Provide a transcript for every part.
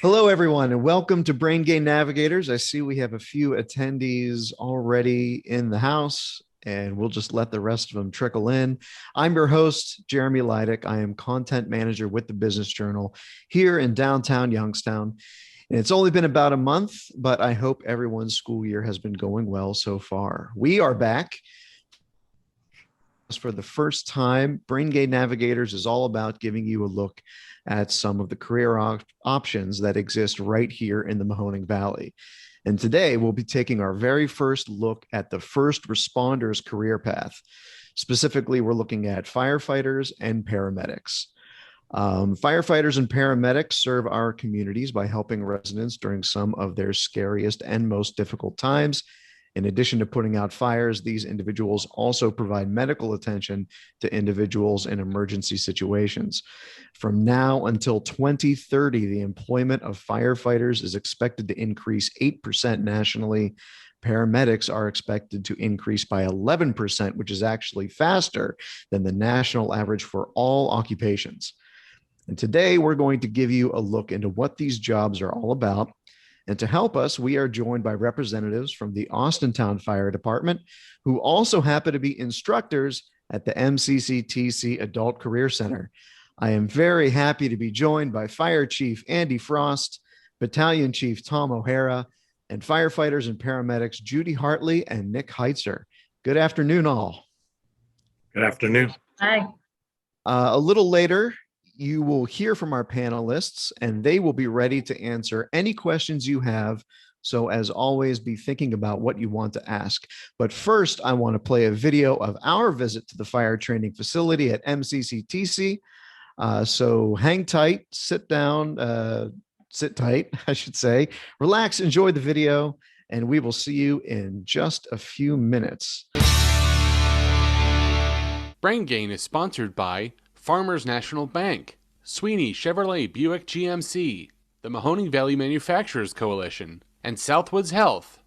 Hello, everyone, and welcome to Brain Gain Navigators. I see we have a few attendees already in the house, and we'll just let the rest of them trickle in. I'm your host, Jeremy Leidick. I am content manager with the Business Journal here in downtown Youngstown. And it's only been about a month, but I hope everyone's school year has been going well so far. We are back. For the first time, Brain Gain Navigators is all about giving you a look at some of the career options that exist right here in the Mahoning Valley. And today we'll be taking our very first look at the first responders career path. Specifically, we're looking at firefighters and paramedics. Firefighters and paramedics serve our communities by helping residents during some of their scariest and most difficult times. In addition to putting out fires, these individuals also provide medical attention to individuals in emergency situations. From now until 2030, the employment of firefighters is expected to increase 8% nationally. Paramedics are expected to increase by 11%, which is actually faster than the national average for all occupations. And today, we're going to give you a look into what these jobs are all about. And to help us, we are joined by representatives from the Austintown Fire Department, who also happen to be instructors at the MCCTC Adult Career Center. I am very happy to be joined by Fire Chief Andy Frost, Battalion Chief Tom O'Hara, and firefighters and paramedics Judy Hartley and Nick Heitzer. Good afternoon, all. Good afternoon. Hi. A little later, you will hear from our panelists, and they will be ready to answer any questions you have. So as always, be thinking about what you want to ask. But first, I want to play a video of our visit to the fire training facility at MCCTC. So hang tight, sit down, sit tight, I should say. Relax, enjoy the video, and we will see you in just a few minutes. Brain Gain is sponsored by Farmers National Bank, Sweeney Chevrolet Buick GMC, the Mahoning Valley Manufacturers Coalition, and Southwoods Health.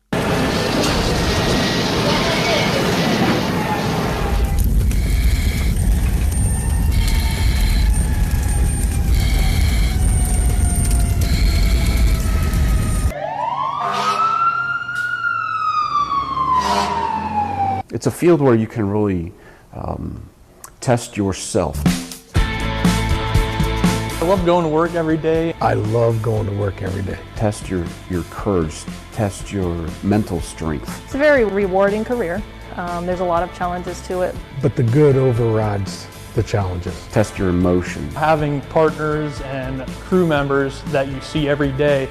It's a field where you can really test yourself. I love going to work every day. I love going to work every day. Test your courage, test your mental strength. It's a very rewarding career. There's a lot of challenges to it. But the good overrides the challenges. Test your emotion. Having partners and crew members that you see every day,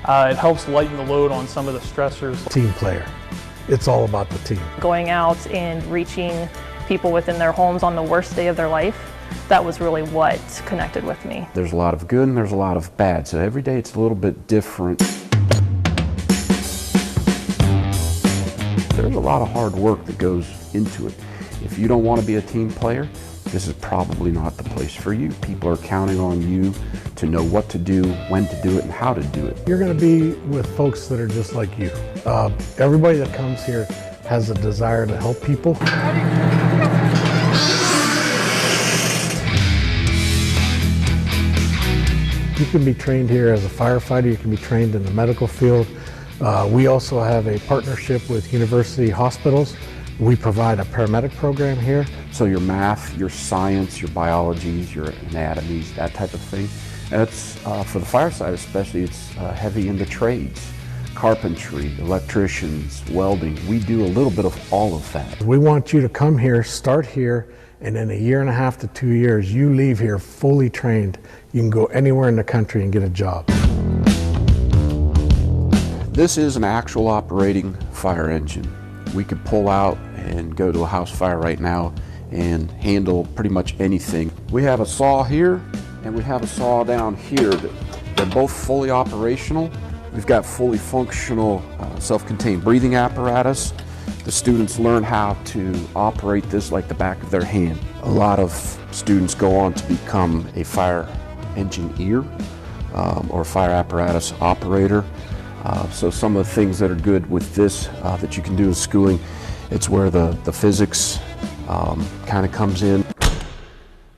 it helps lighten the load on some of the stressors. Team player. It's all about the team. Going out and reaching people within their homes on the worst day of their life, that was really what connected with me. There's a lot of good and there's a lot of bad, so every day it's a little bit different. There's a lot of hard work that goes into it. If you don't want to be a team player, this is probably not the place for you. People are counting on you to know what to do, when to do it, and how to do it. You're going to be with folks that are just like you. Everybody that comes here has a desire to help people. You can be trained here as a firefighter, you can be trained in the medical field. We also have a partnership with university hospitals. We provide a paramedic program here. So your math, your science, your biologies, your anatomies, that type of thing. That's for the fire side especially, it's heavy in the trades. Carpentry, electricians, welding. We do a little bit of all of that. We want you to come here, start here, and in 1.5 years to 2 years, you leave here fully trained. You can go anywhere in the country and get a job. This is an actual operating fire engine. We could pull out and go to a house fire right now and handle pretty much anything. We have a saw here and we have a saw down here. They're both fully operational. We've got fully functional self-contained breathing apparatus. The students learn how to operate this like the back of their hand. A lot of students go on to become a fire engineer or fire apparatus operator. So some of the things that are good with this that you can do in schooling, it's where the physics kind of comes in.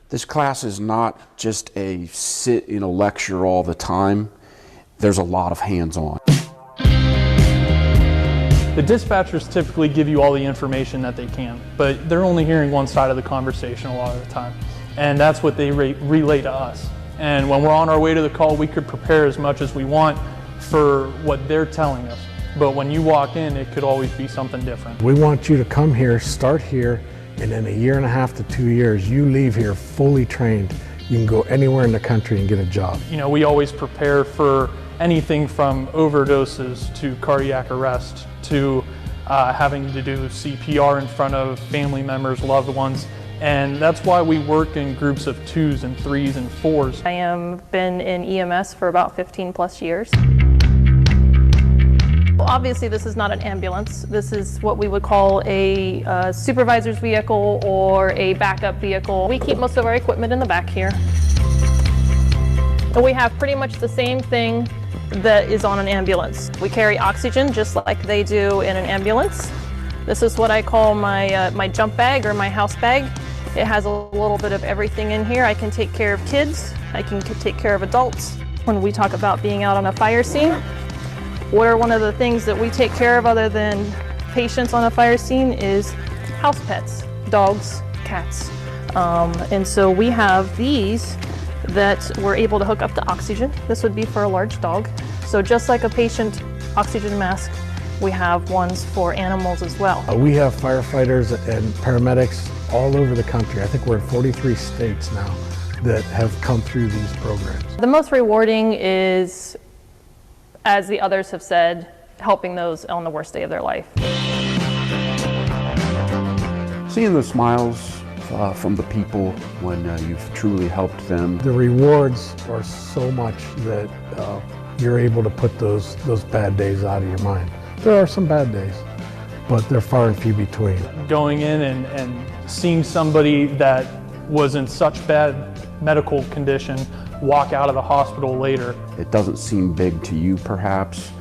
This class is not just a sit in a lecture all the time. there's a lot of hands-on. The dispatchers typically give you all the information that they can, but they're only hearing one side of the conversation a lot of the time. And that's what they relay to us. And when we're on our way to the call, we could prepare as much as we want for what they're telling us. But when you walk in, it could always be something different. We want you to come here, start here, and in 1.5 to 2 years, you leave here fully trained. You can go anywhere in the country and get a job. You know, we always prepare for anything from overdoses to cardiac arrest to having to do CPR in front of family members, loved ones. And that's why we work in groups of 2s and 3s and 4s. I have been in EMS for about 15 plus years. Well, obviously this is not an ambulance. This is what we would call a supervisor's vehicle or a backup vehicle. We keep most of our equipment in the back here. And we have pretty much the same thing that is on an ambulance. We carry oxygen just like they do in an ambulance. This is what I call my jump bag or my house bag. It has a little bit of everything in here. I can take care of kids. I can take care of adults. When we talk about being out on a fire scene, what are one of the things that we take care of other than patients on a fire scene is house pets, dogs, cats. And so we have these that we're able to hook up to oxygen. This would be for a large dog. So just like a patient oxygen mask, we have ones for animals as well. We have firefighters and paramedics all over the country. I think we're in 43 states now that have come through these programs. The most rewarding is, as the others have said, helping those on the worst day of their life. Seeing the smiles from the people when you've truly helped them. The rewards are so much that you're able to put those bad days out of your mind. There are some bad days, but they're far and few between. Going in and seeing somebody that was in such bad medical condition walk out of the hospital later. It doesn't seem big to you perhaps,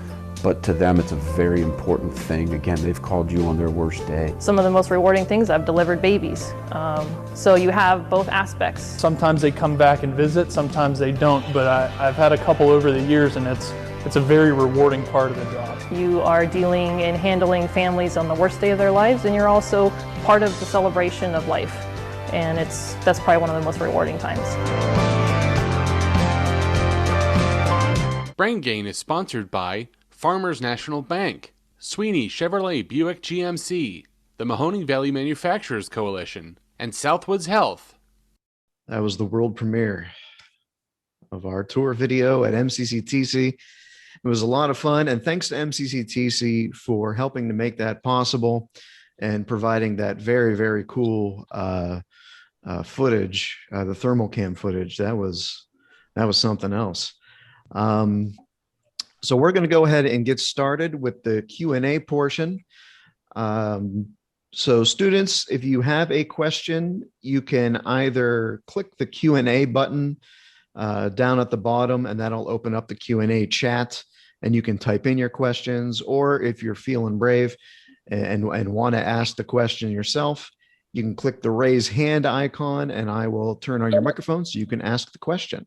but to them it's a very important thing. Again, they've called you on their worst day. Some of the most rewarding things, I've delivered babies. So you have both aspects. Sometimes they come back and visit, sometimes they don't, but I've had a couple over the years, and it's a very rewarding part of the job. You are dealing and handling families on the worst day of their lives, and you're also part of the celebration of life. And that's probably one of the most rewarding times. Brain Gain is sponsored by Farmers National Bank, Sweeney Chevrolet Buick GMC, the Mahoning Valley Manufacturers Coalition, and Southwoods Health. That was the world premiere of our tour video at MCCTC. It was a lot of fun, and thanks to MCCTC for helping to make that possible and providing that very, very cool footage, the thermal cam footage. That was something else. So we're going to go ahead and get started with the Q&A portion. So students, if you have a question, you can either click the Q&A button down at the bottom, and that'll open up the Q&A chat, and you can type in your questions. Or if you're feeling brave and want to ask the question yourself, you can click the raise hand icon, and I will turn on your microphone so you can ask the question.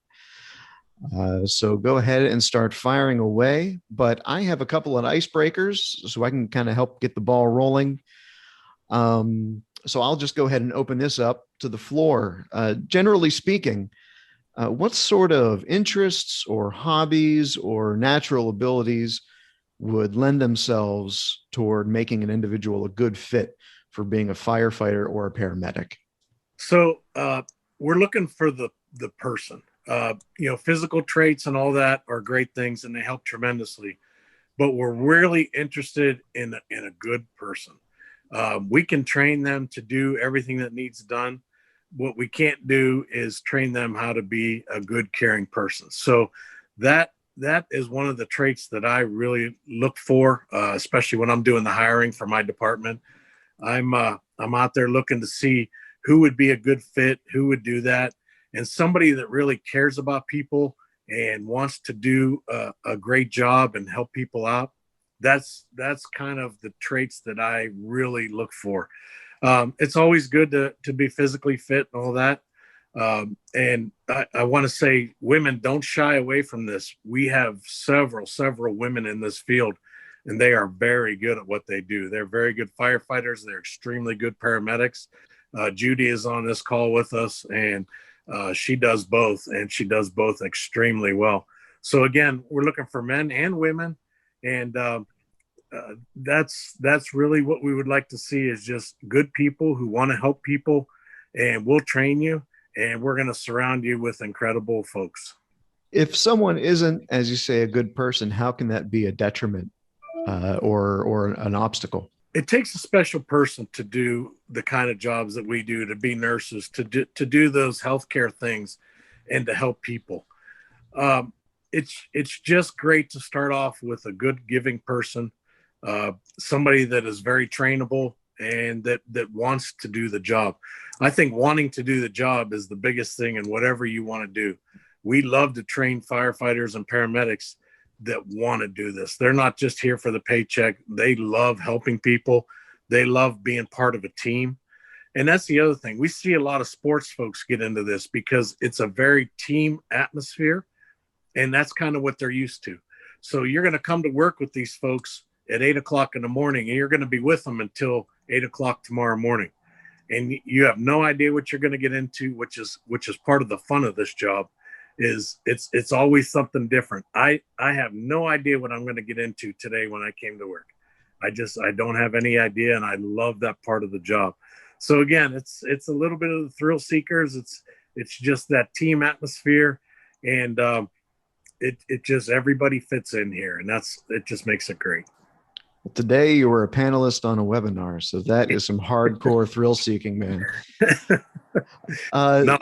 So go ahead and start firing away, but I have a couple of icebreakers so I can kind of help get the ball rolling. So I'll just go ahead and open this up to the floor. Generally speaking, what sort of interests or hobbies or natural abilities would lend themselves toward making an individual a good fit for being a firefighter or a paramedic? So we're looking for the person. Physical traits and all that are great things, and they help tremendously. But we're really interested in a good person. We can train them to do everything that needs done. What we can't do is train them how to be a good, caring person. So that is one of the traits that I really look for, especially when I'm doing the hiring for my department. I'm out there looking to see who would be a good fit, who would do that, and somebody that really cares about people and wants to do a great job and help people out. That's kind of the traits that I really look for. It's always good to be physically fit and all that, And I want to say, women, don't shy away from this. We have several women in this field, and they are very good at what they do. They're very good firefighters. They're extremely good paramedics. Judy is on this call with us, and she does both, and she does both extremely well. So again, we're looking for men and women, and that's really what we would like to see, is just good people who want to help people, and we'll train you, and we're going to surround you with incredible folks. If someone isn't, as you say, a good person, how can that be a detriment or an obstacle? It takes a special person to do the kind of jobs that we do, to be nurses, to do those healthcare things, and to help people. It's just great to start off with a good, giving person, somebody that is very trainable and that wants to do the job. I think wanting to do the job is the biggest thing in whatever you want to do. We love to train firefighters and paramedics that want to do this. They're not just here for the paycheck. They love helping people. They love being part of a team. And that's the other thing. We see a lot of sports folks get into this because it's a very team atmosphere, and that's kind of what they're used to. So you're going to come to work with these folks at 8 o'clock in the morning, and you're going to be with them until 8 o'clock tomorrow morning. And you have no idea what you're going to get into, which is part of the fun of this job. Is it's always something different. I have no idea what I'm going to get into today when I came to work. I don't have any idea, and I love that part of the job. So again, it's a little bit of the thrill seekers. It's just that team atmosphere, and it just, everybody fits in here, and it just makes it great. Today you were a panelist on a webinar, so that is some hardcore thrill seeking, man. No,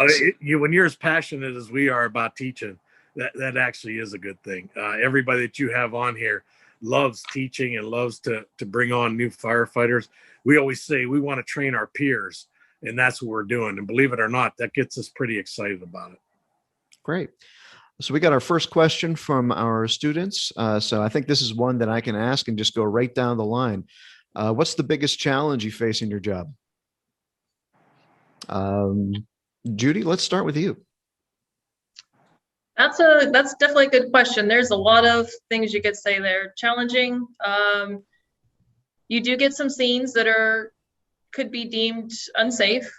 when you're as passionate as we are about teaching, that actually is a good thing. Everybody that you have on here loves teaching and loves to bring on new firefighters. We always say we want to train our peers, and that's what we're doing. And believe it or not, that gets us pretty excited about it. Great. So we got our first question from our students. So I think this is one that I can ask and just go right down the line. What's the biggest challenge you face in your job? Judy, let's start with you. That's definitely a good question. There's a lot of things you could say there. Challenging. You do get some scenes that could be deemed unsafe.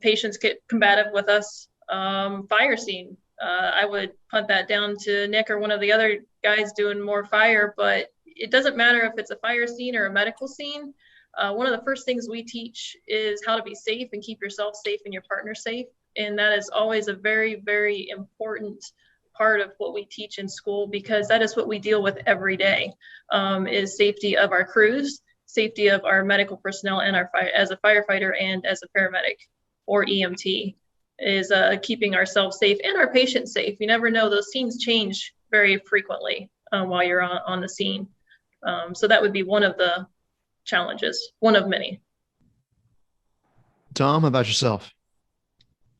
Patients get combative with us. Fire scene. I would punt that down to Nick or one of the other guys doing more fire, but it doesn't matter if it's a fire scene or a medical scene. One of the first things we teach is how to be safe and keep yourself safe and your partner safe. And that is always a very, very important part of what we teach in school, because that is what we deal with every day, is safety of our crews, safety of our medical personnel and as a firefighter and as a paramedic or EMT, is keeping ourselves safe and our patients safe. You never know, those scenes change very frequently while you're on the scene. So that would be one of the challenges, one of many. Tom, how about yourself?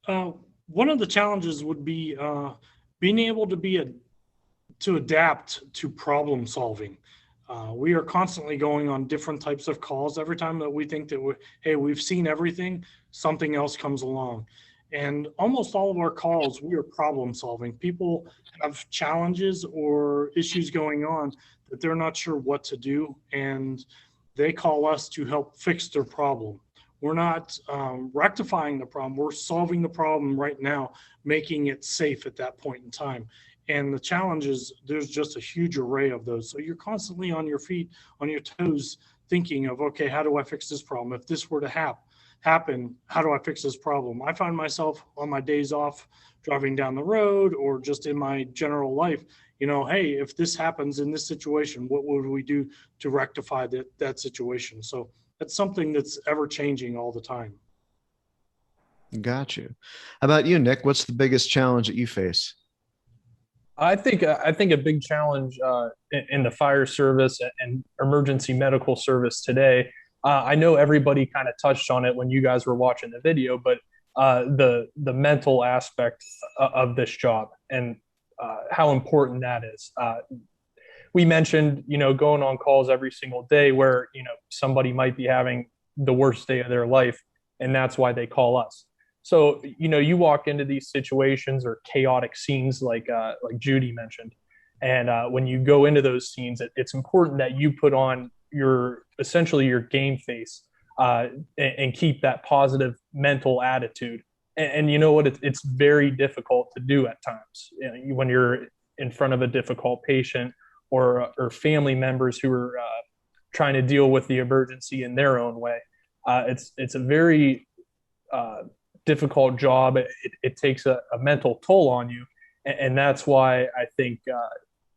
One of the challenges would be being able to adapt to problem solving. We are constantly going on different types of calls. Every time that we think that we've seen everything, something else comes along. And almost all of our calls, we are problem solving. People have challenges or issues going on that they're not sure what to do, and they call us to help fix their problem. We're not rectifying the problem. We're solving the problem right now, making it safe at that point in time. And the challenge is there's just a huge array of those. So you're constantly on your feet, on your toes, thinking of, okay, how do I fix this problem? If this were to happen, how do I fix this problem? I find myself on my days off driving down the road or just in my general life, hey, if this happens in this situation, what would we do to rectify that situation? So that's something that's ever changing all the time. Got you. How about you, Nick? What's the biggest challenge that you face? I think a big challenge in the fire service and emergency medical service today, I know everybody kind of touched on it when you guys were watching the video, but the mental aspect of this job and how important that is. We mentioned, going on calls every single day where, somebody might be having the worst day of their life, and that's why they call us. So, you walk into these situations or chaotic scenes like Judy mentioned. And when you go into those scenes, it's important that you put on essentially your game face and keep that positive mental attitude. And you know what? It's very difficult to do at times when you're in front of a difficult patient or family members who are trying to deal with the emergency in their own way. It's a very difficult job. It takes a mental toll on you. And that's why I think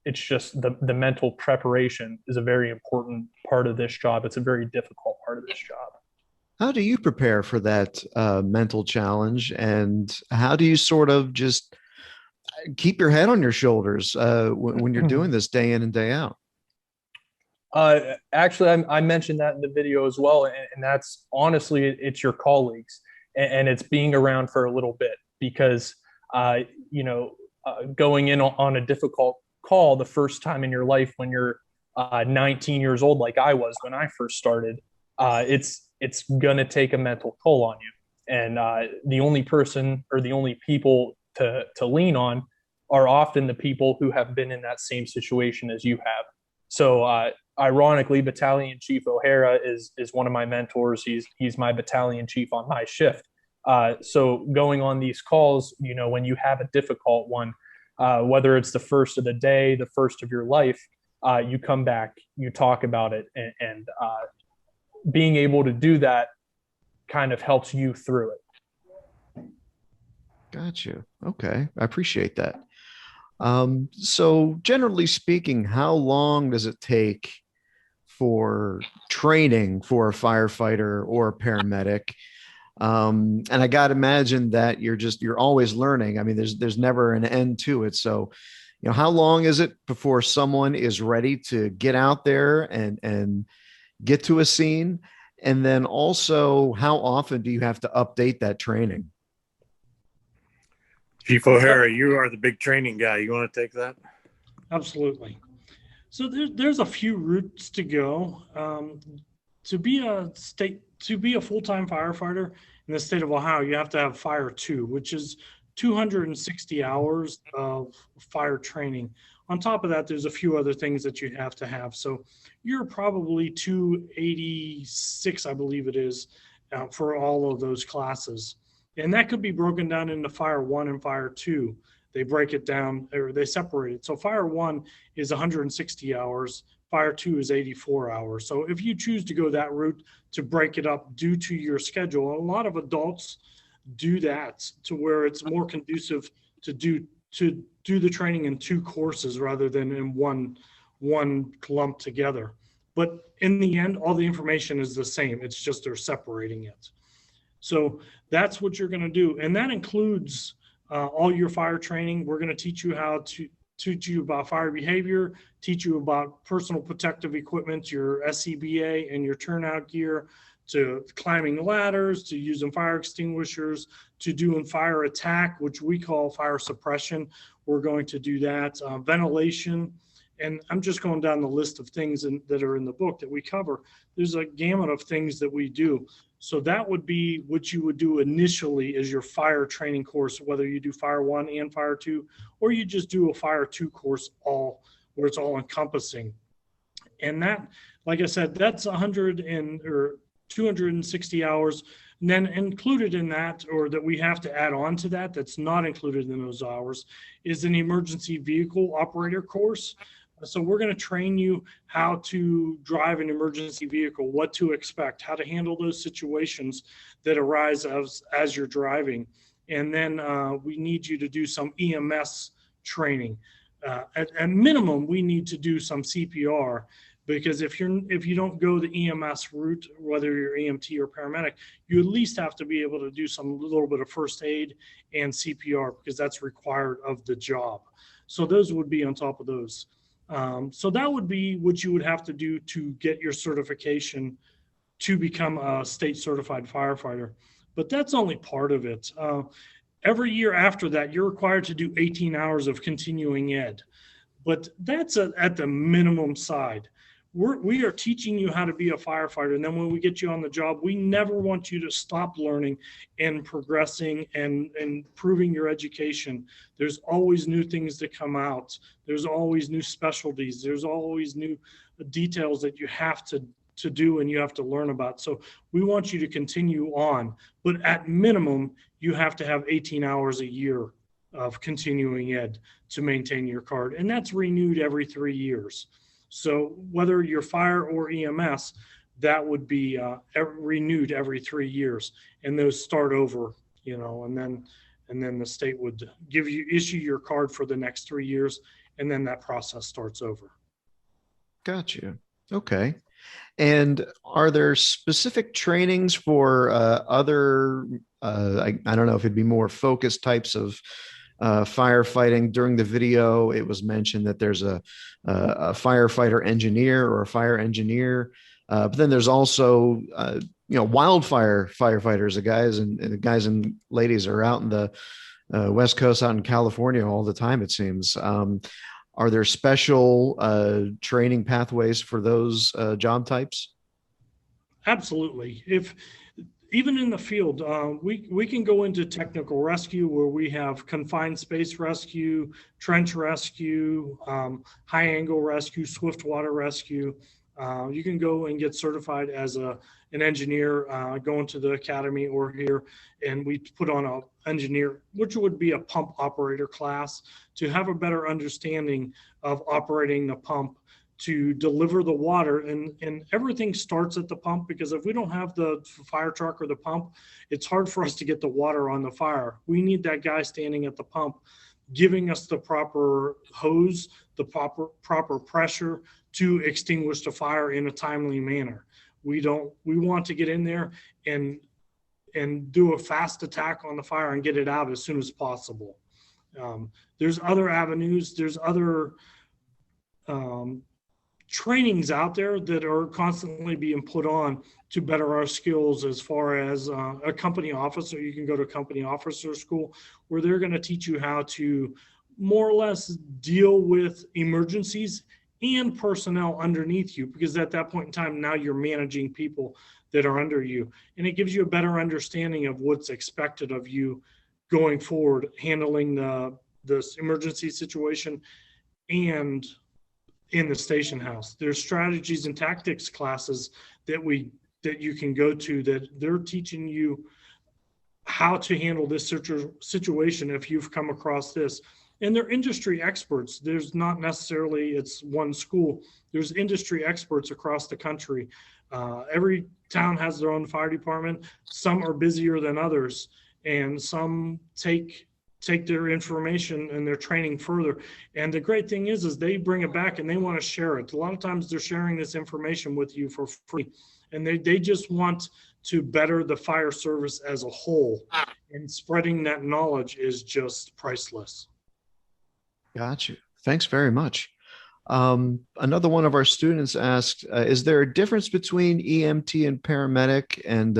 it's just the mental preparation is a very important part of this job. It's a very difficult part of this job. How do you prepare for that mental challenge? And how do you sort of just keep your head on your shoulders when you're doing this day in and day out? Actually, I mentioned that in the video as well. And that's honestly, it's your colleagues and it's being around for a little bit because, going in on a difficult call the first time in your life when you're 19 years old, like I was when I first started, it's going to take a mental toll on you. And the only person or the only people to lean on are often the people who have been in that same situation as you have. So ironically, Battalion Chief O'Hara is one of my mentors. He's my battalion chief on my shift. So going on these calls, when you have a difficult one, whether it's the first of the day, the first of your life, you come back, you talk about it, and being able to do that kind of helps you through it. Got you. Okay. I appreciate that. So generally speaking, how long does it take for training for a firefighter or a paramedic? And I got to imagine that you're always learning. I mean, there's never an end to it. So, how long is it before someone is ready to get out there and get to a scene? And then also, how often do you have to update that training? Chief O'Hara, you are the big training guy. You want to take that? Absolutely. So there's a few routes to go. To be a full-time firefighter in the state of Ohio, you have to have Fire 2, which is 260 hours of fire training. On top of that, there's a few other things that you have to have. So you're probably 286, I believe it is, for all of those classes. And that could be broken down into Fire 1 and Fire 2. They break it down, or they separate it. So Fire 1 is 160 hours. Fire 2 is 84 hours. So if you choose to go that route to break it up due to your schedule, a lot of adults do that to where it's more conducive to do the training in two courses rather than in one clump together. But in the end, all the information is the same. It's just they're separating it. So that's what you're going to do. And that includes all your fire training. We're going to teach you how to teach you about fire behavior, teach you about personal protective equipment, your SCBA and your turnout gear, to climbing ladders, to using fire extinguishers, to doing fire attack, which we call fire suppression. We're going to do that. Ventilation. And I'm just going down the list of things that are in the book that we cover. There's a gamut of things that we do. So that would be what you would do initially as your fire training course, whether you do Fire 1 and Fire 2, or you just do a Fire 2 course where it's all encompassing. And that, like I said, that's 260 hours. And then included in that, or that we have to add on to that, that's not included in those hours, is an emergency vehicle operator course. So we're going to train you how to drive an emergency vehicle, what to expect, how to handle those situations that arise as you're driving. And then we need you to do some EMS training. At minimum, we need to do some CPR, because if you don't go the EMS route, whether you're EMT or paramedic, you at least have to be able to do some little bit of first aid and CPR, because that's required of the job. So those would be on top of those. So that would be what you would have to do to get your certification to become a state certified firefighter. But that's only part of it. Every year after that, you're required to do 18 hours of continuing ed. But that's at the minimum side. we are teaching you how to be a firefighter. And then when we get you on the job, we never want you to stop learning and progressing and improving your education. There's always new things that come out. There's always new specialties. There's always new details that you have to do and you have to learn about. So we want you to continue on, but at minimum, you have to have 18 hours a year of continuing ed to maintain your card. And that's renewed every 3 years. So whether you're fire or EMS, that would be renewed every 3 years, and those start over, and then the state would issue your card for the next 3 years, and then that process starts over. Got you. Okay. And are there specific trainings for other, I don't know if it'd be more focused types of firefighting? During the video, it was mentioned that there's a firefighter engineer or a fire engineer, but then there's also wildfire firefighters. The guys and ladies are out in the West Coast, out in California all the time, it seems. Are there special training pathways for those job types? Absolutely. Even in the field, we can go into technical rescue, where we have confined space rescue, trench rescue, high angle rescue, swift water rescue. You can go and get certified as an engineer, going to the academy or here, and we put on an engineer, which would be a pump operator class, to have a better understanding of operating the pump, to deliver the water, and everything starts at the pump, because if we don't have the fire truck or the pump, it's hard for us to get the water on the fire. We need that guy standing at the pump, giving us the proper hose, the proper pressure to extinguish the fire in a timely manner. We want to get in there and do a fast attack on the fire and get it out as soon as possible. There's other avenues, there's other trainings out there that are constantly being put on to better our skills, as far as a company officer. You can go to company officer school, where they're going to teach you how to more or less deal with emergencies and personnel underneath you, because at that point in time, now you're managing people that are under you, and it gives you a better understanding of what's expected of you going forward, handling this emergency situation and in the station house. There's strategies and tactics classes that you can go to, that they're teaching you how to handle this situation if you've come across this. And they're industry experts. There's not necessarily, it's one school. There's industry experts across the country. Every town has their own fire department. Some are busier than others, and some take their information and their training further. And the great thing is they bring it back and they want to share it. A lot of times they're sharing this information with you for free, and they just want to better the fire service as a whole, and spreading that knowledge is just priceless. Got you. Thanks very much. Another one of our students asked, is there a difference between EMT and paramedic, and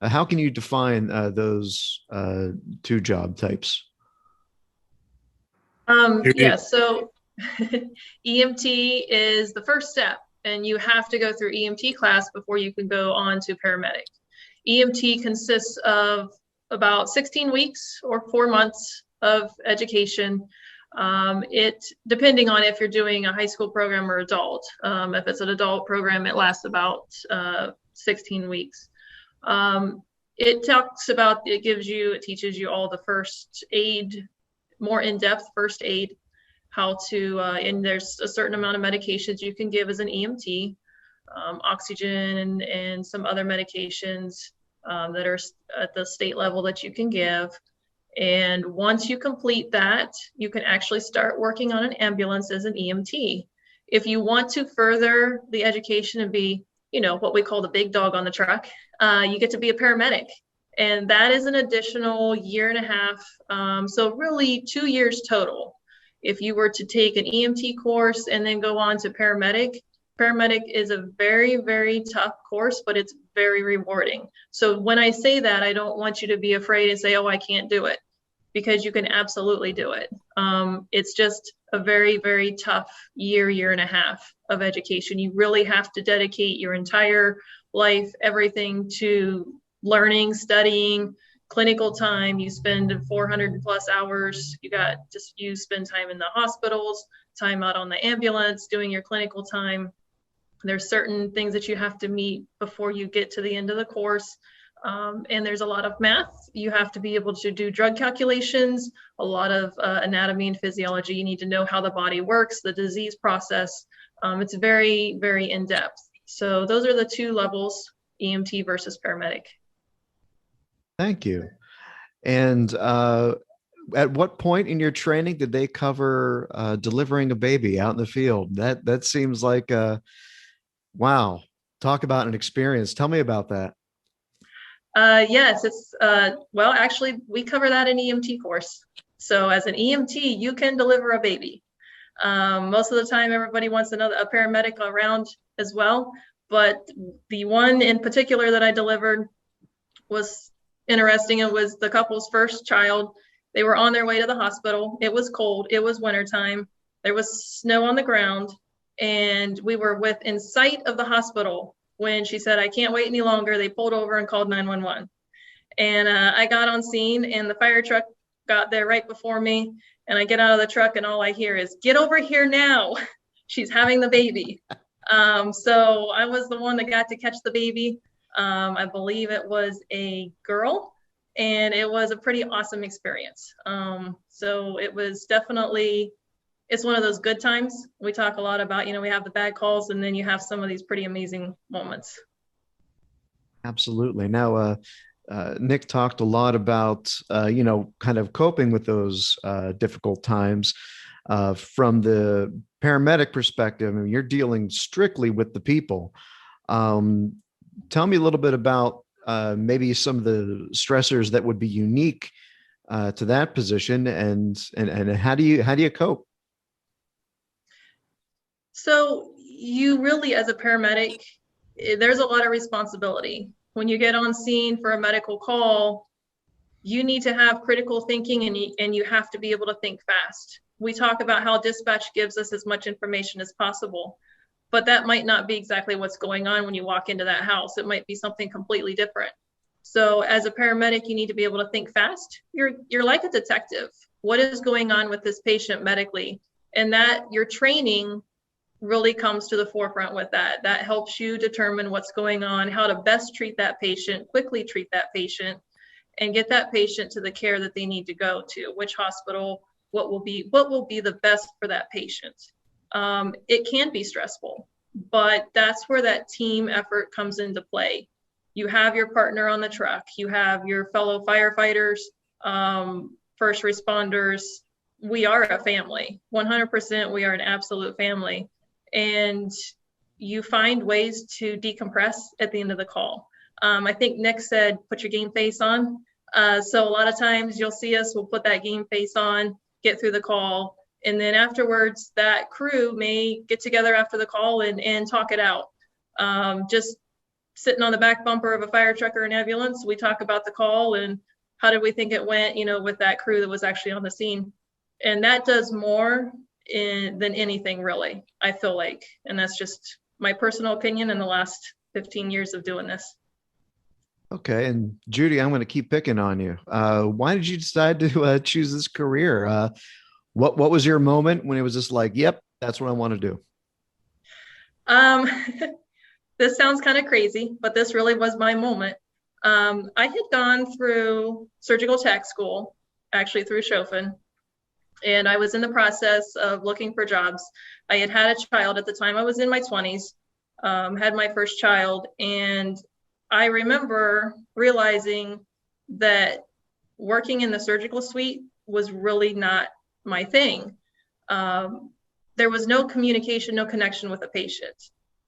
how can you define those two job types? Yeah, so EMT is the first step, and you have to go through EMT class before you can go on to paramedic. EMT consists of about 16 weeks or 4 months of education. It depending on if you're doing a high school program or adult. If it's an adult program, it lasts about 16 weeks. It teaches you all the first aid, more in-depth first aid, how to, and there's a certain amount of medications you can give as an EMT, oxygen and some other medications that are at the state level that you can give. And once you complete that, you can actually start working on an ambulance as an EMT. If you want to further the education and be, what we call the big dog on the truck, you get to be a paramedic. And that is an additional 1.5 years. So really 2 years total. If you were to take an EMT course and then go on to paramedic, paramedic is a very, very tough course, but it's very rewarding. So when I say that, I don't want you to be afraid and say, oh, I can't do it, because you can absolutely do it. It's just a very, very tough year and a half of education. You really have to dedicate your entire life, everything to learning, studying, clinical time. You spend 400 plus hours. You spend time in the hospitals, time out on the ambulance, doing your clinical time. There's certain things that you have to meet before you get to the end of the course. And there's a lot of math. You have to be able to do drug calculations, a lot of anatomy and physiology. You need to know how the body works, the disease process. It's very, very in-depth. So those are the two levels, EMT versus paramedic. Thank you. And at what point in your training did they cover delivering a baby out in the field? That seems like, wow, talk about an experience. Tell me about that. Yes, it's, well, actually, we cover that in EMT course. So as an EMT, you can deliver a baby. Most of the time, everybody wants a paramedic around as well. But the one in particular that I delivered was interesting. It was the couple's first child. They were on their way to the hospital. It was cold. It was wintertime. There was snow on the ground. And we were within sight of the hospital when she said, "I can't wait any longer." They pulled over and called 911. And I got on scene, and the fire truck got there right before me. And I get out of the truck, and all I hear is, "Get over here now. She's having the baby." So I was the one that got to catch the baby. I believe it was a girl, and it was a pretty awesome experience. So it was definitely, it's one of those good times. We talk a lot about, we have the bad calls, and then you have some of these pretty amazing moments. Absolutely. Now, Nick talked a lot about, kind of coping with those difficult times from the paramedic perspective. I mean, you're dealing strictly with the people. Tell me a little bit about maybe some of the stressors that would be unique to that position, and how do you cope? So you really, as a paramedic, there's a lot of responsibility. When you get on scene for a medical call, you need to have critical thinking, and you have to be able to think fast. We talk about how dispatch gives us as much information as possible, but that might not be exactly what's going on when you walk into that house. It might be something completely different. So as a paramedic, you need to be able to think fast. You're like a detective. What is going on with this patient medically? And that your training really comes to the forefront with that. That helps you determine what's going on, how to best treat that patient, quickly treat that patient, and get that patient to the care that they need to go to, which hospital, what will be the best for that patient. It can be stressful, but that's where that team effort comes into play. You have your partner on the truck, you have your fellow firefighters, first responders. We are a family, 100%. We are an absolute family. And you find ways to decompress at the end of the call. I think Nick said, put your game face on. So a lot of times you'll see us, we'll put that game face on, get through the call. And then afterwards, that crew may get together after the call and talk it out. Just sitting on the back bumper of a fire truck or an ambulance, we talk about the call and how did we think it went, with that crew that was actually on the scene. And that does more than anything, really, I feel like. And that's just my personal opinion in the last 15 years of doing this. Okay. And Judy, I'm going to keep picking on you. Why did you decide to choose this career? What was your moment when it was just like, yep, that's what I want to do? This sounds kind of crazy, but this really was my moment. I had gone through surgical tech school, actually through Chauvin, and I was in the process of looking for jobs. I had a child at the time. I was in my 20s, had my first child, and I remember realizing that working in the surgical suite was really not my thing. There was no communication, no connection with the patient.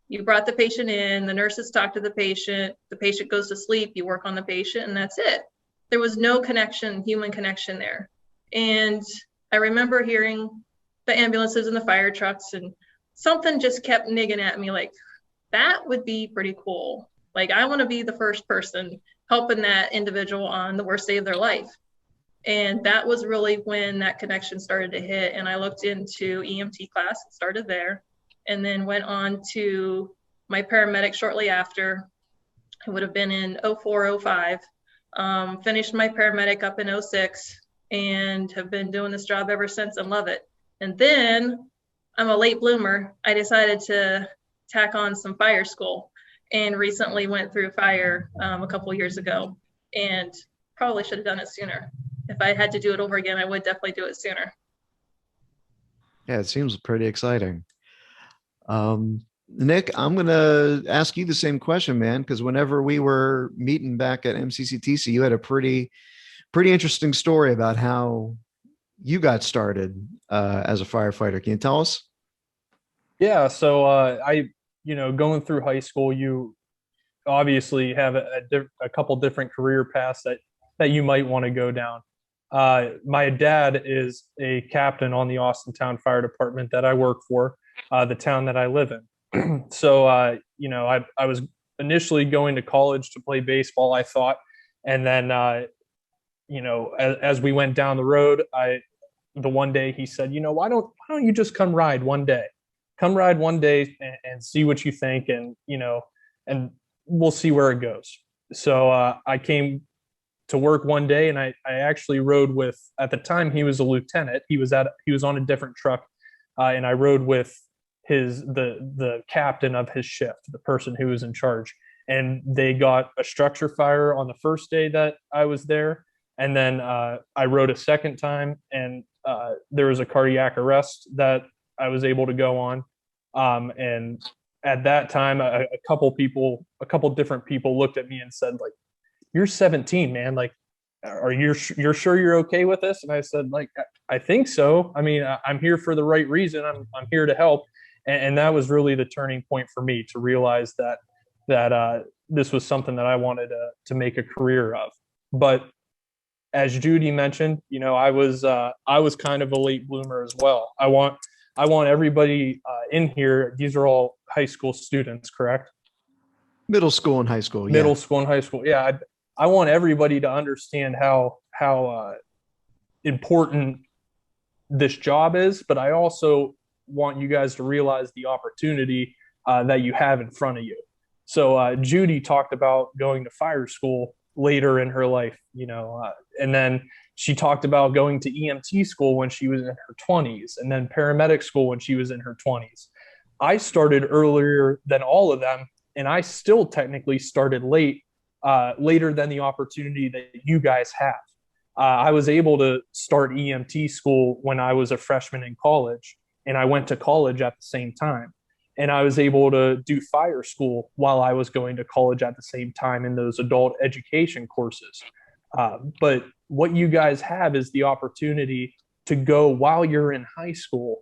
You brought the patient in, the nurses talk to the patient goes to sleep, you work on the patient, and that's it. There was no connection, human connection there. And I remember hearing the ambulances and the fire trucks, and something just kept nigging at me like, that would be pretty cool. Like, I want to be the first person helping that individual on the worst day of their life. And that was really when that connection started to hit. And I looked into EMT class, started there, and then went on to my paramedic shortly after. It would have been in 04, 05. Finished my paramedic up in 06 and have been doing this job ever since and love it. And then I'm a late bloomer. I decided to tack on some fire school and recently went through fire a couple years ago, and probably should have done it sooner. If I had to do it over again, I would definitely do it sooner. Yeah, it seems pretty exciting. Nick, I'm going to ask you the same question, man, because whenever we were meeting back at MCCTC, you had a pretty interesting story about how you got started as a firefighter. Can you tell us? Yeah, so going through high school, you obviously have a couple different career paths that you might want to go down. My dad is a captain on the Austintown Fire Department that I work for, the town that I live in. So, I was initially going to college to play baseball, I thought. And then, as we went down the road, the one day he said, why don't you just come ride one day? Come ride one day and see what you think. And, and we'll see where it goes. So I came to work one day, and I actually rode with, at the time he was a lieutenant. He was on a different truck, and I rode with the captain of his shift, the person who was in charge. And they got a structure fire on the first day that I was there. And then I rode a second time, and there was a cardiac arrest that I was able to go on. And at that time, a couple different people looked at me and said, like, "You're 17, man. Like, you're sure you're okay with this?" And I said, like, "I think so. I mean, I'm here for the right reason. I'm here to help." And that was really the turning point for me to realize that this was something that I wanted to make a career of. But as Judy mentioned, I was kind of a late bloomer as well. I want everybody in here. These are all high school students, correct? Middle school and high school. Middle school and high school. Yeah. I want everybody to understand how important this job is, but I also want you guys to realize the opportunity that you have in front of you. So Judy talked about going to fire school later in her life, and then she talked about going to EMT school when she was in her 20s, and then paramedic school when she was in her 20s. I started earlier than all of them, and I still technically started later than the opportunity that you guys have. I was able to start EMT school when I was a freshman in college, and I went to college at the same time. And I was able to do fire school while I was going to college at the same time in those adult education courses. But what you guys have is the opportunity to go while you're in high school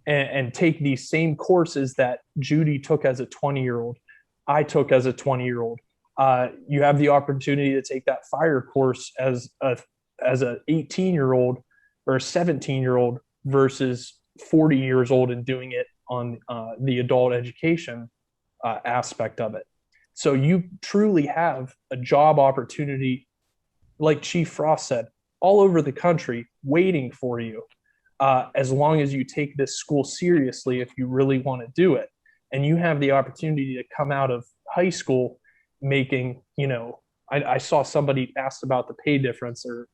and take these same courses that Judy took as a 20-year-old, I took as a 20-year-old. You have the opportunity to take that fire course as a 18-year-old or a 17-year-old versus 40 years old and doing it on the adult education aspect of it. So you truly have a job opportunity, like Chief Frost said, all over the country waiting for you, as long as you take this school seriously, if you really want to do it. And you have the opportunity to come out of high school making, I saw somebody asked about the pay difference or,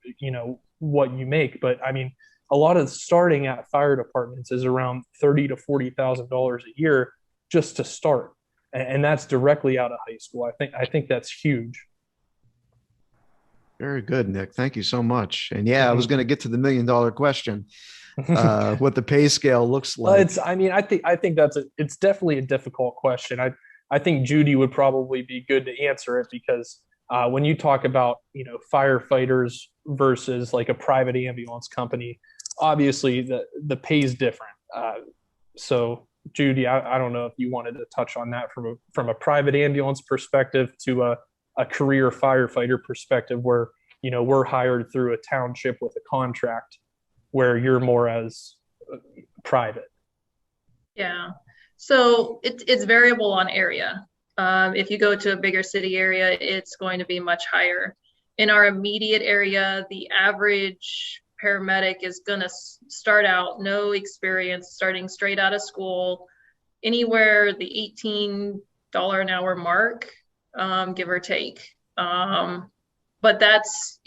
what you make. But I mean, a lot of starting at fire departments is around $30,000 to $40,000 a year just to start. And that's directly out of high school. I think that's huge. Very good, Nick. Thank you so much. And yeah, I was going to get to the $1 million question, what the pay scale looks like. I think it's definitely a difficult question. I think Judy would probably be good to answer it because when you talk about, firefighters versus like a private ambulance company, obviously the pay is different. So Judy, I don't know if you wanted to touch on that from a private ambulance perspective to a career firefighter perspective where, we're hired through a township with a contract where you're more as private. Yeah. So it's variable on area. If you go to a bigger city area, it's going to be much higher. in our immediate area, the average paramedic is going to start out no experience, starting straight out of school, anywhere the $18 an hour mark, give or take. But that's,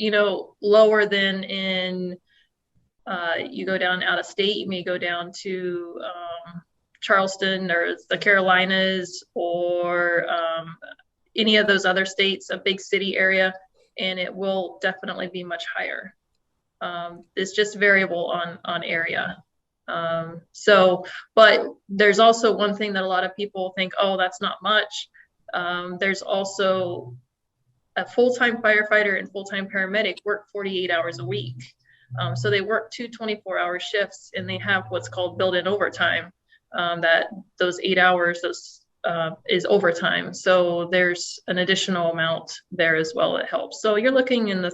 lower than in, you go down out of state, you may go down to Charleston or the Carolinas or any of those other states, a big city area, and it will definitely be much higher. It's just variable on area. But there's also one thing that a lot of people think, oh, that's not much. There's also a full-time firefighter and full-time paramedic work 48 hours a week. So they work 2 24-hour shifts, and they have what's called built-in overtime, that those 8 hours is overtime. So there's an additional amount there as well that helps. So you're looking in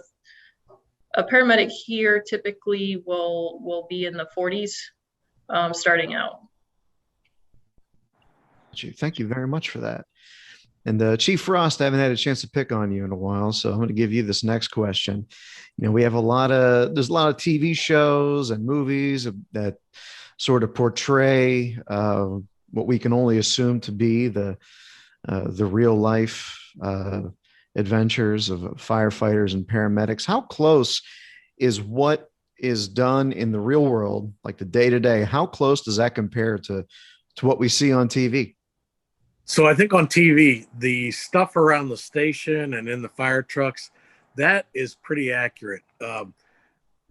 a paramedic here typically will be in the 40s starting out. Thank you very much for that. And Chief Frost, I haven't had a chance to pick on you in a while, so I'm going to give you this next question. We have there's a lot of TV shows and movies that sort of portray what we can only assume to be the real life adventures of firefighters and paramedics. How close is what is done in the real world, like the day-to-day, how close does that compare to what we see on TV? So I think on TV, the stuff around the station and in the fire trucks, that is pretty accurate.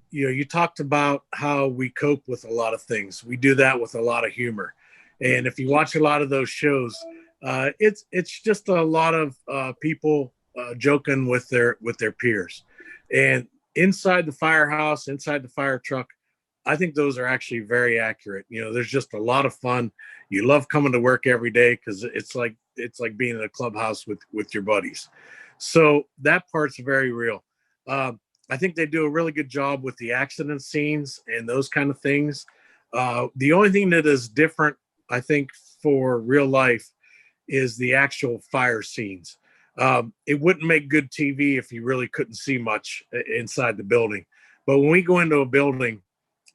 You talked about how we cope with a lot of things. We do that with a lot of humor. And if you watch a lot of those shows, it's just a lot of people joking with their peers. And inside the firehouse, inside the fire truck, I think those are actually very accurate. There's just a lot of fun. You love coming to work every day because it's like being in a clubhouse with your buddies. So that part's very real. I think they do a really good job with the accident scenes and those kind of things. The only thing that is different, I think, for real life is the actual fire scenes. It wouldn't make good TV if you really couldn't see much inside the building. But when we go into a building,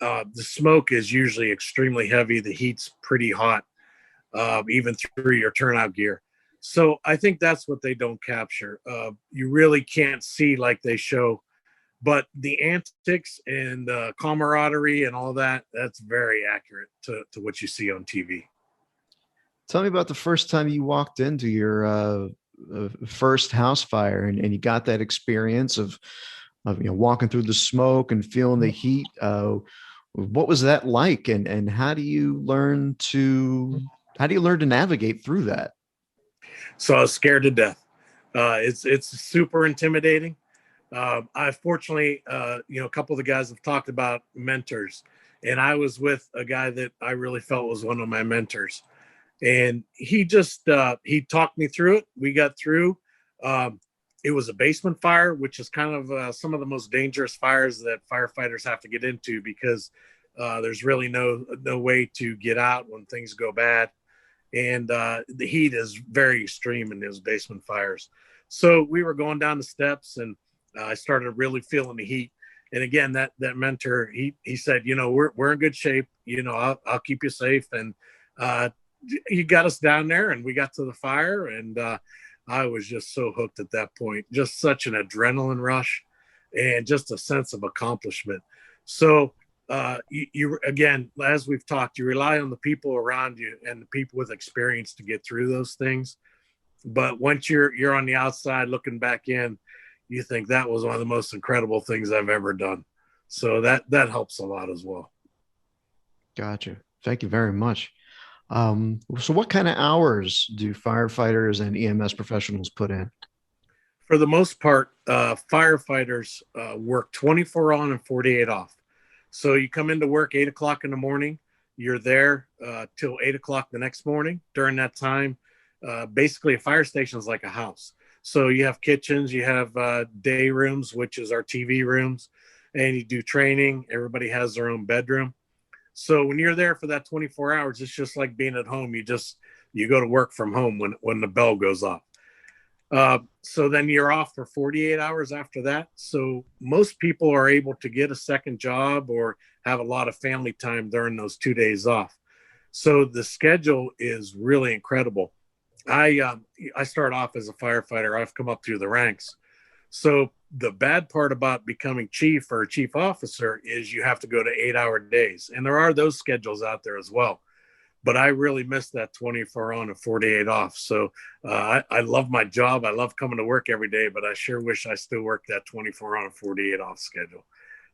the smoke is usually extremely heavy. The heat's pretty hot, even through your turnout gear. So I think that's what they don't capture. You really can't see like they show, but the antics and the camaraderie and all that, that's very accurate to what you see on TV. Tell me about the first time you walked into your first house fire and you got that experience of walking through the smoke and feeling the heat. What was that like, and how do you learn to navigate through that? So I was scared to death. It's super intimidating. I fortunately, a couple of the guys have talked about mentors, and I was with a guy that I really felt was one of my mentors, and he just he talked me through it. We got through. It was a basement fire, which is kind of some of the most dangerous fires that firefighters have to get into because there's really no way to get out when things go bad. And the heat is very extreme in those basement fires. So we were going down the steps and I started really feeling the heat. And again, that mentor, he said, we're in good shape. I'll keep you safe. And he got us down there and we got to the fire, and I was just so hooked at that point. Just such an adrenaline rush and just a sense of accomplishment. So you again, as we've talked, you rely on the people around you and the people with experience to get through those things. But once you're on the outside looking back in, you think that was one of the most incredible things I've ever done. So that helps a lot as well. Gotcha. Thank you very much. So what kind of hours do firefighters and EMS professionals put in? For the most part, firefighters work 24 on and 48 off. So you come into work 8 o'clock in the morning, you're there till 8 o'clock the next morning. During that time, basically a fire station is like a house. So you have kitchens, you have day rooms, which is our TV rooms, and you do training. Everybody has their own bedroom. So when you're there for that 24 hours, it's just like being at home. You go to work from home when the bell goes off. So then you're off for 48 hours after that. So most people are able to get a second job or have a lot of family time during those 2 days off. So the schedule is really incredible. I start off as a firefighter. I've come up through the ranks. So the bad part about becoming chief or chief officer is you have to go to 8-hour days. And there are those schedules out there as well. But I really miss that 24 on and 48 off. So I love my job. I love coming to work every day, but I sure wish I still worked that 24 on and 48 off schedule.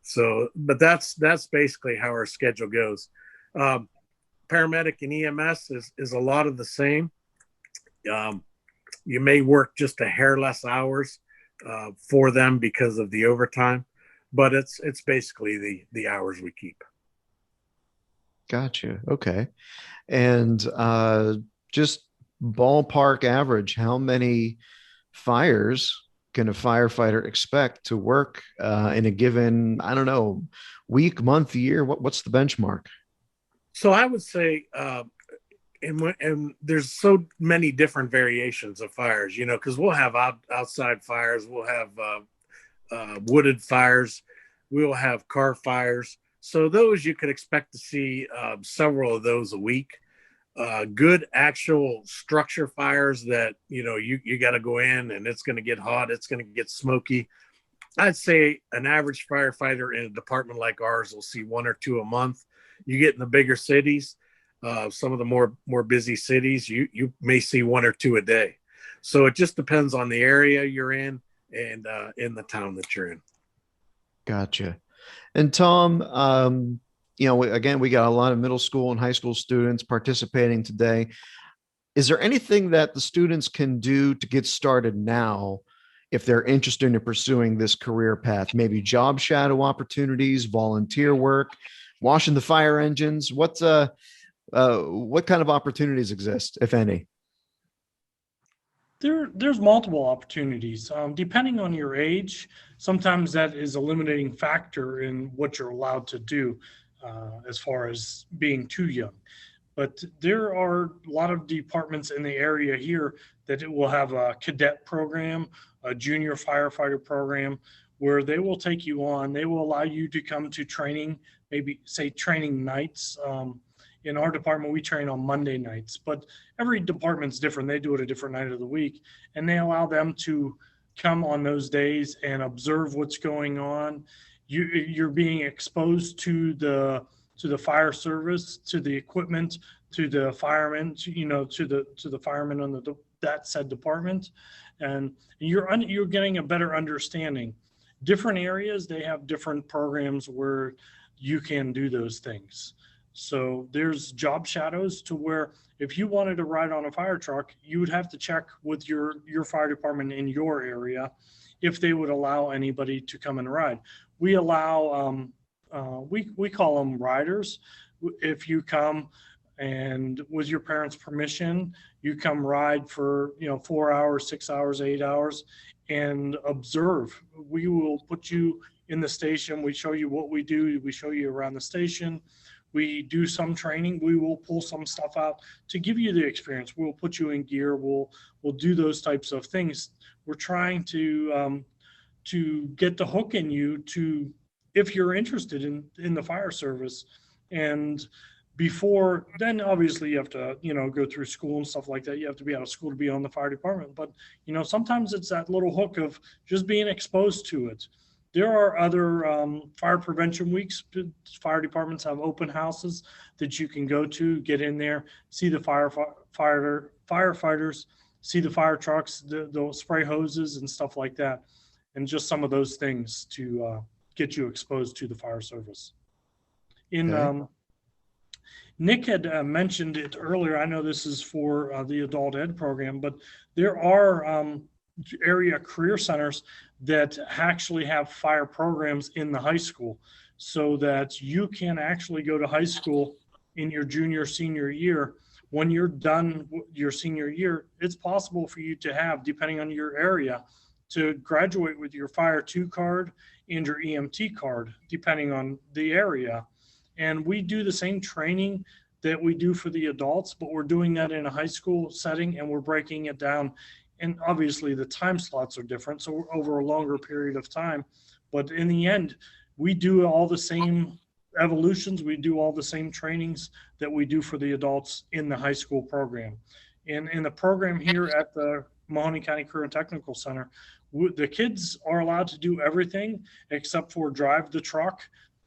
So, but that's basically how our schedule goes. Paramedic and EMS is a lot of the same. You may work just a hair less hours for them because of the overtime, but it's basically the hours we keep. Gotcha. Okay. And just ballpark average, how many fires can a firefighter expect to work in a given, I don't know, week, month, year? What's the benchmark? So I would say, and there's so many different variations of fires, you know, because we'll have outside fires, we'll have wooded fires, we'll have car fires. So those you could expect to see several of those a week. Good actual structure fires that, you know, you got to go in and it's going to get hot, it's going to get smoky. I'd say an average firefighter in a department like ours will see 1 or 2 a month. You get in the bigger cities, some of the more busy cities, you may see 1 or 2 a day. So it just depends on the area you're in and in the town that you're in. Gotcha. And Tom, you know, again, we got a lot of middle school and high school students participating today. Is there anything that the students can do to get started now if they're interested in pursuing this career path? Maybe job shadow opportunities, volunteer work, washing the fire engines. What kind of opportunities exist, if any? There's multiple opportunities. Depending on your age, sometimes that is a limiting factor in what you're allowed to do as far as being too young. But there are a lot of departments in the area here that it will have a cadet program, a junior firefighter program, where they will take you on. They will allow you to come to training, maybe say training nights. In our department, we train on Monday nights, but every department's different. They do it a different night of the week, and they allow them to come on those days and observe what's going on. You're being exposed to the fire service, to the equipment, to the firemen, to the firemen on that said department, and you're getting a better understanding. Different areas, they have different programs where you can do those things. So there's job shadows to where if you wanted to ride on a fire truck, you would have to check with your fire department in your area if they would allow anybody to come and ride. We allow, we call them riders. If you come and with your parents' permission, you come ride for 4 hours, 6 hours, 8 hours and observe. We will put you in the station. We show you what we do. We show you around the station. We do some training. We will pull some stuff out to give you the experience. We'll put you in gear. We'll do those types of things. We're trying to get the hook in you to, if you're interested in the fire service. And before then, obviously you have to, go through school and stuff like that. You have to be out of school to be on the fire department. But, sometimes it's that little hook of just being exposed to it. There are other fire prevention weeks. Fire departments have open houses that you can go to, get in there, see the firefighters, see the fire trucks, the spray hoses and stuff like that. And just some of those things to get you exposed to the fire service. Nick had mentioned it earlier. I know this is for the adult ed program, but there are area career centers that actually have fire programs in the high school, so that you can actually go to high school in your junior, senior year. When you're done your senior year, it's possible for you to have, depending on your area, to graduate with your Fire 2 card and your EMT card, depending on the area. And we do the same training that we do for the adults, but we're doing that in a high school setting, and we're breaking it down And obviously the time slots are different, so over a longer period of time. But in the end, we do all the same evolutions, we do all the same trainings that we do for the adults in the high school program. And in the program here at the Mahoning County Career and Technical Center, the kids are allowed to do everything except for drive the truck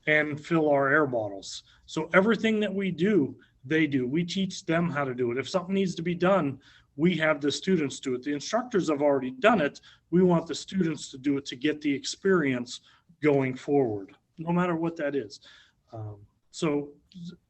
and fill our air bottles. So everything that we do, they do. We teach them how to do it. If something needs to be done, we have the students do it. The instructors have already done it. We want the students to do it to get the experience going forward, no matter what that is. So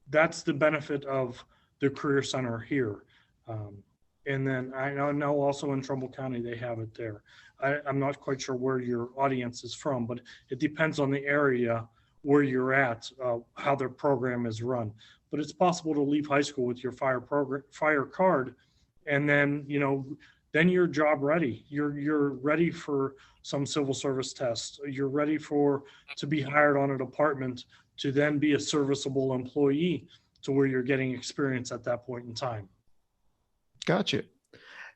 that's the benefit of the Career Center here. And then I know also in Trumbull County, they have it there. I'm not quite sure where your audience is from, but it depends on the area where you're at, how their program is run. But it's possible to leave high school with your fire card, and then, you know, then you're job ready. You're ready for some civil service tests. You're ready to be hired on a department to then be a serviceable employee to where you're getting experience at that point in time. Gotcha.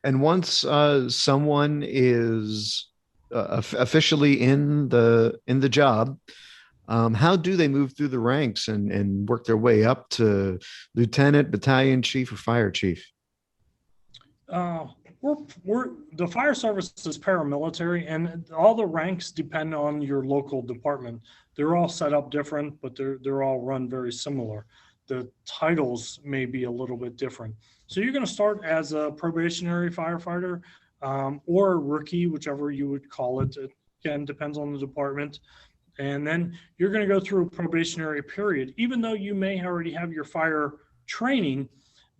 And once someone is officially in the job, how do they move through the ranks and work their way up to lieutenant, battalion chief, or fire chief? The fire service is paramilitary, and all the ranks depend on your local department. They're all set up different, but they're all run very similar. The titles may be a little bit different. So you're going to start as a probationary firefighter, or a rookie, whichever you would call it. It again depends on the department. And then you're going to go through a probationary period. Even though you may already have your fire training,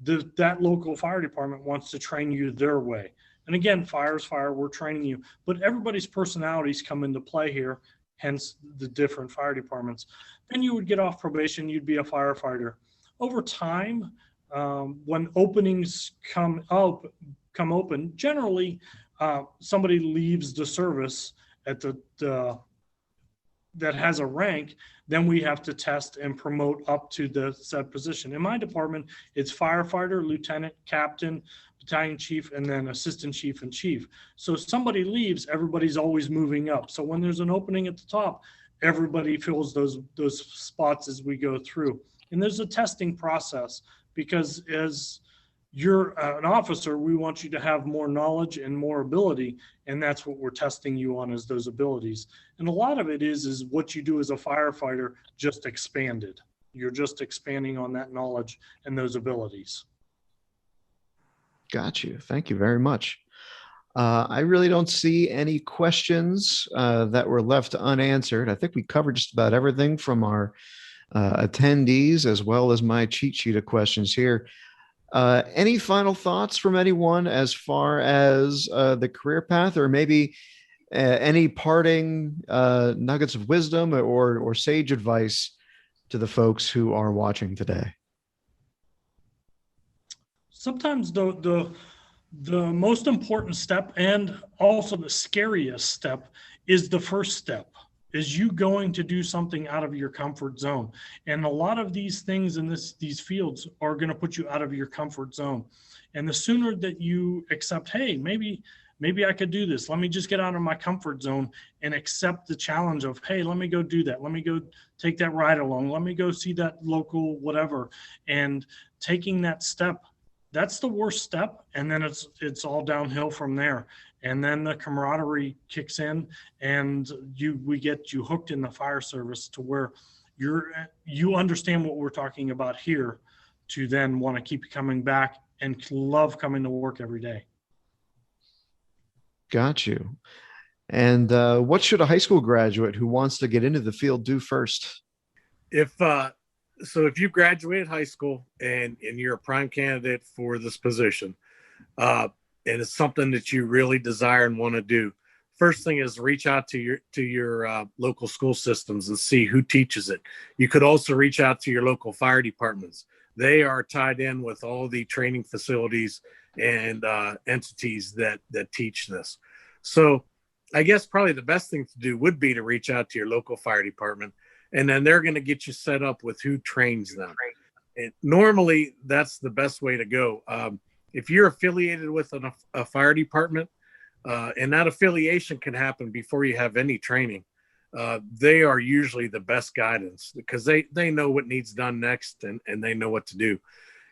that local fire department wants to train you their way. And again, fire's fire, we're training you. But everybody's personalities come into play here, hence the different fire departments. Then you would get off probation, you'd be a firefighter. Over time, when openings come open, generally somebody leaves the service at that has a rank, then we have to test and promote up to the said position. In my department, it's firefighter, lieutenant, captain, battalion chief, and then assistant chief and chief. So if somebody leaves, everybody's always moving up. So when there's an opening at the top, everybody fills those spots as we go through. And there's a testing process, because as you're an officer, we want you to have more knowledge and more ability, and that's what we're testing you on, is those abilities. And a lot of it is what you do as a firefighter, just expanded. You're just expanding on that knowledge and those abilities. Got you. Thank you very much. I really don't see any questions that were left unanswered. I think we covered just about everything from our attendees, as well as my cheat sheet of questions here. Any final thoughts from anyone as far as the career path, or maybe any parting nuggets of wisdom or sage advice to the folks who are watching today? Sometimes the most important step, and also the scariest step, is the first step. Is you going to do something out of your comfort zone? And a lot of these things in these fields are going to put you out of your comfort zone. And the sooner that you accept, hey, maybe I could do this. Let me just get out of my comfort zone and accept the challenge of, hey, let me go do that. Let me go take that ride along. Let me go see that local whatever. And taking that step, that's the worst step. And then it's all downhill from there. And then the camaraderie kicks in, and we get you hooked in the fire service to where you understand what we're talking about here, to then want to keep coming back and love coming to work every day. Got you. And what should a high school graduate who wants to get into the field do first? If you graduated high school and you're a prime candidate for this position, and it's something that you really desire and want to do, first thing is reach out to your local school systems and see who teaches it. You could also reach out to your local fire departments. They are tied in with all the training facilities and entities that teach this. So I guess probably the best thing to do would be to reach out to your local fire department, and then they're going to get you set up with who trains them. And normally that's the best way to go. if you're affiliated with a fire department, and that affiliation can happen before you have any training, they are usually the best guidance because they know what needs done next, and they know what to do.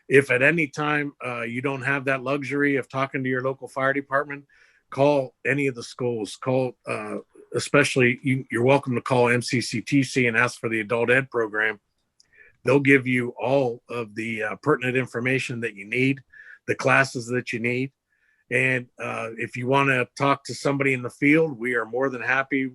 If at any time you don't have that luxury of talking to your local fire department, call any of the schools. Call, especially you're welcome to call MCCTC and ask for the adult ed program. They'll give you all of the pertinent information that you need, the classes that you need. And if you want to talk to somebody in the field, we are more than happy.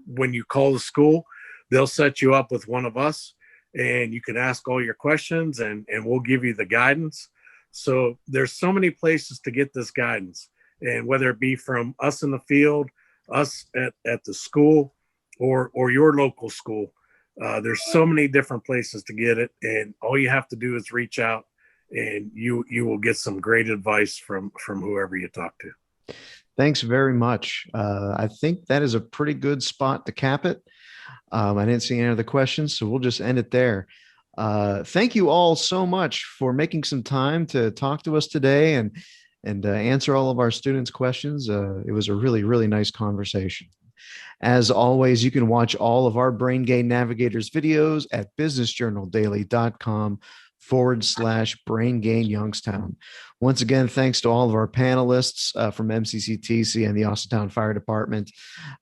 When you call the school, they'll set you up with one of us, and you can ask all your questions, and we'll give you the guidance. So there's so many places to get this guidance, and whether it be from us in the field, us at the school, or your local school, there's so many different places to get it, and all you have to do is reach out, and you will get some great advice from whoever you talk to. Thanks very much. I think that is a pretty good spot to cap it. I didn't see any other questions, so we'll just end it there. Thank you all so much for making some time to talk to us today and answer all of our students' questions. It was a really, really nice conversation. As always, you can watch all of our Brain Gain Navigators videos at businessjournaldaily.com/Brain Gain Youngstown. Once again, thanks to all of our panelists from MCCTC and the Austintown Fire Department.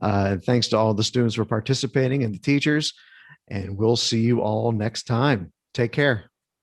Thanks to all the students for participating and the teachers. And we'll see you all next time. Take care.